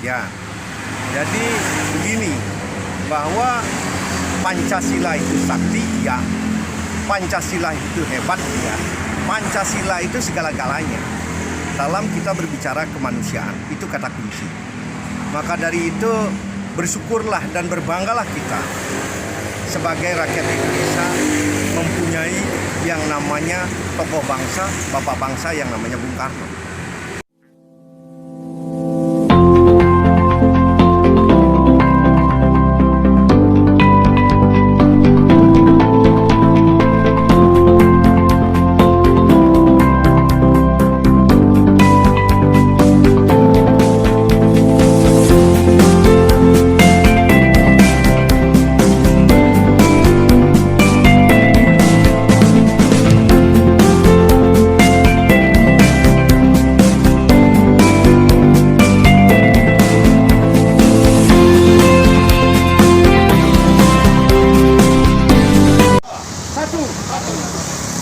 Ya, jadi begini, bahwa Pancasila itu sakti, ya. Pancasila itu hebat, ya. Pancasila itu segala-galanya. Dalam kita berbicara kemanusiaan, itu kata kunci. Maka dari itu, bersyukurlah dan berbanggalah kita sebagai rakyat Indonesia mempunyai yang namanya tokoh bangsa, bapak bangsa yang namanya Bung Karno.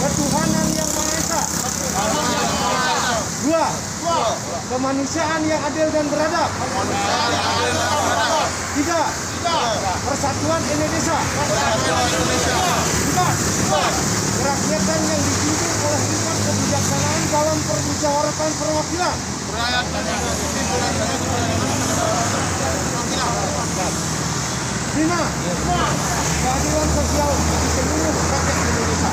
Ketuhanan yang Maha Esa. Dua. Kemanusiaan yang adil dan beradab. Tiga. Persatuan Indonesia. Empat. Kerakyatan yang dipimpin oleh hikmat kebijaksanaan dalam permusyawaratan perwakilan. Lima. Keadilan sosial di seluruh rakyat Indonesia.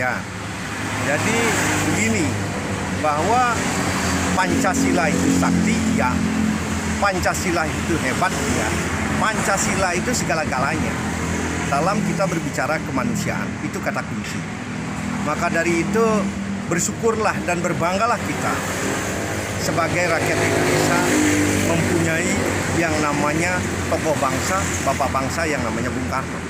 Ya, jadi begini, bahwa Pancasila itu sakti, ya. Pancasila itu hebat, ya. Pancasila itu segala-galanya. Dalam kita berbicara kemanusiaan, itu kata kunci. Maka dari itu, bersyukurlah dan berbanggalah kita sebagai rakyat Indonesia mempunyai yang namanya tokoh bangsa, bapak bangsa yang namanya Bung Karno.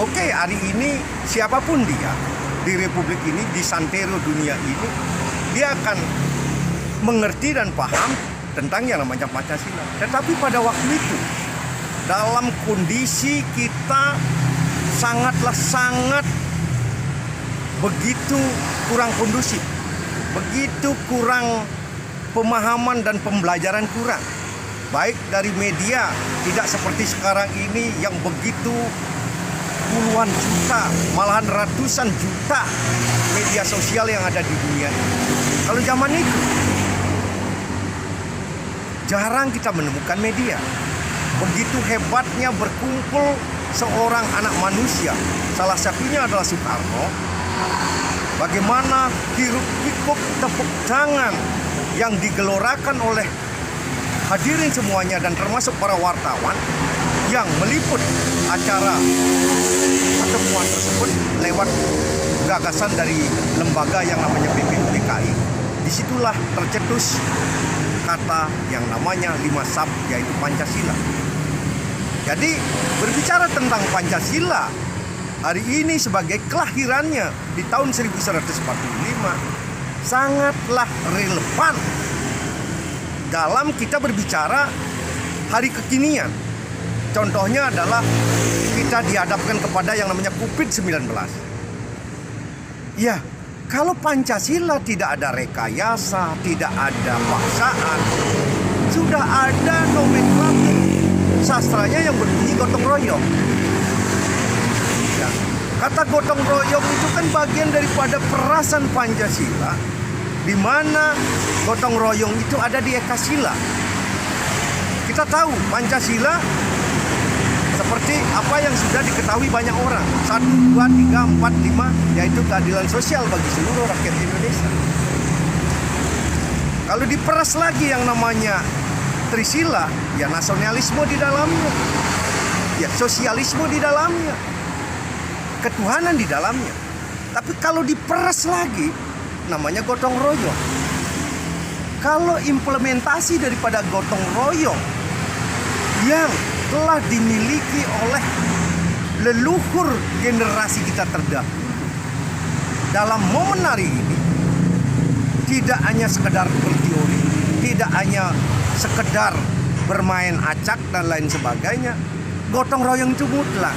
Oke, hari ini siapapun dia di Republik ini, di santero dunia ini, dia akan mengerti dan paham tentang yang namanya Pancasila. Tetapi pada waktu itu, dalam kondisi kita sangat begitu kurang kondusif, begitu kurang pemahaman dan pembelajaran kurang. Baik dari media, tidak seperti sekarang ini yang begitu puluhan juta, malahan ratusan juta media sosial yang ada di dunia ini. Kalau zaman itu, jarang kita menemukan media. Begitu hebatnya berkumpul seorang anak manusia, salah satunya adalah Soekarno. Bagaimana hiruk-pikuk tepuk tangan yang digelorakan oleh hadirin semuanya dan termasuk para wartawan yang meliput acara pertemuan tersebut lewat gagasan dari lembaga yang namanya BPUPKI. Disitulah tercetus kata yang namanya 5 SAP, yaitu Pancasila. Jadi berbicara tentang Pancasila hari ini sebagai kelahirannya di tahun 1945 sangatlah relevan dalam kita berbicara hari kekinian. Contohnya adalah kita dihadapkan kepada yang namanya COVID-19. Ya, kalau Pancasila tidak ada rekayasa, tidak ada paksaan, sudah ada nomenklatur sastranya yang berbunyi gotong royong. Ya, kata gotong royong itu kan bagian daripada perasan Pancasila, di mana gotong royong itu ada di Ekasila. Kita tahu Pancasila seperti apa yang sudah diketahui banyak orang. 1, 2, 3, 4, 5, yaitu keadilan sosial bagi seluruh rakyat Indonesia. Kalau diperas lagi yang namanya Trisila, ya nasionalisme di dalamnya, ya sosialisme di dalamnya, ketuhanan di dalamnya. Tapi kalau diperas lagi, namanya gotong royong. kalau implementasi daripada gotong royong yang telah dimiliki oleh leluhur generasi kita terdahulu dalam momen hari ini tidak hanya sekedar berteori, tidak hanya sekedar bermain acak dan lain sebagainya. Gotong royong itu mutlak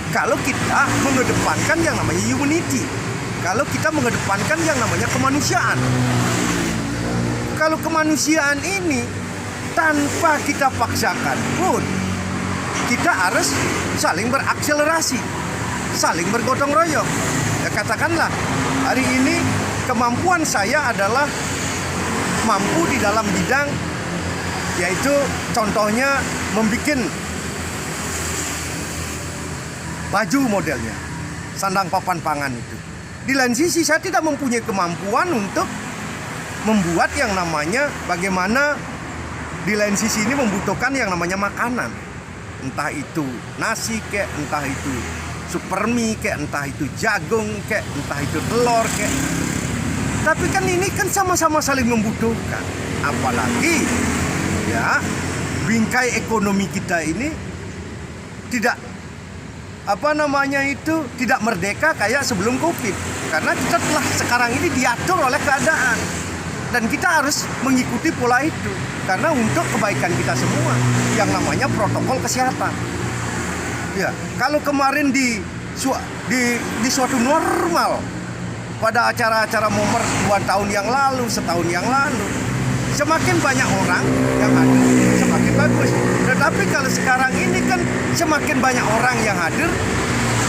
kalau kita mengedepankan yang namanya humanity, kalau kita mengedepankan yang namanya kemanusiaan. Kalau kemanusiaan ini tanpa kita paksakan pun kita harus saling berakselerasi, saling bergotong royong. Ya, katakanlah hari ini kemampuan saya adalah mampu di dalam bidang, yaitu contohnya membuat baju modelnya, sandang papan pangan itu. Di lain sisi saya tidak mempunyai kemampuan untuk membuat yang namanya bagaimana di lain sisi ini membutuhkan yang namanya makanan. Entah itu nasi kek, entah itu supermi kek, entah itu jagung kek, entah itu telur kek. Tapi kan ini kan sama-sama saling membutuhkan. Apalagi ya bingkai ekonomi kita ini tidak tidak merdeka kayak sebelum Covid. Karena kita telah sekarang ini diatur oleh keadaan. Dan kita harus mengikuti pola itu. Karena untuk kebaikan kita semua yang namanya protokol kesehatan. Ya, kalau kemarin di suatu normal pada acara-acara momer 2 tahun yang lalu, setahun yang lalu, semakin banyak orang yang hadir, semakin bagus. Tetapi kalau sekarang ini kan semakin banyak orang yang hadir,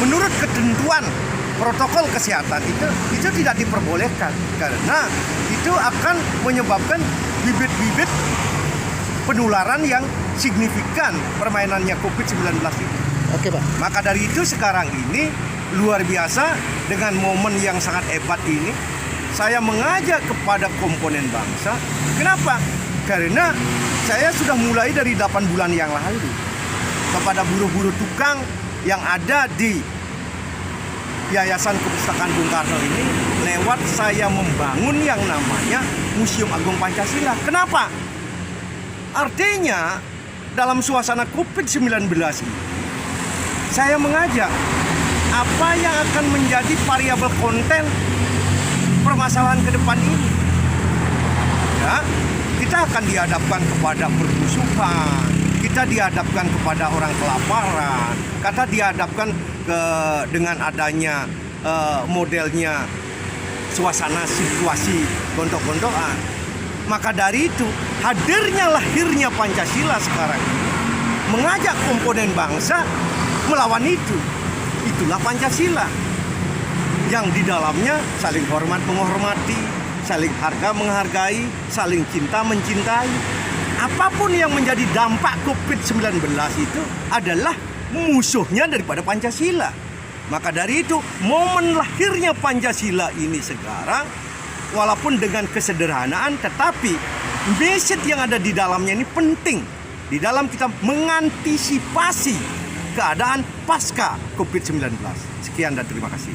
menurut ketentuan protokol kesehatan itu tidak diperbolehkan. Karena itu akan menyebabkan bibit-bibit penularan yang signifikan permainannya COVID-19 itu. Oke, Pak. Maka dari itu sekarang ini luar biasa dengan momen yang sangat hebat ini, saya mengajak kepada komponen bangsa. Kenapa? Karena saya sudah mulai dari 8 bulan yang lalu kepada buruh-buruh tukang yang ada di Yayasan Kepustakaan Bung Karno ini, lewat saya membangun yang namanya Museum Agung Pancasila. Kenapa? Artinya dalam suasana COVID-19 ini, saya mengajak apa yang akan menjadi variabel konten permasalahan ke depan ini. Ya, kita akan dihadapkan kepada permusuhan, kita dihadapkan kepada orang kelaparan, kita dihadapkan dengan adanya modelnya suasana situasi gontok-gontokan. Maka dari itu lahirnya Pancasila sekarang mengajak komponen bangsa melawan itu. Itulah Pancasila yang di dalamnya saling hormat menghormati, saling harga menghargai, saling cinta mencintai. Apapun yang menjadi dampak COVID-19 itu adalah musuhnya daripada Pancasila. Maka dari itu momen lahirnya Pancasila ini sekarang, walaupun dengan kesederhanaan, tetapi message yang ada di dalamnya ini penting di dalam kita mengantisipasi keadaan pasca COVID-19. Sekian dan terima kasih.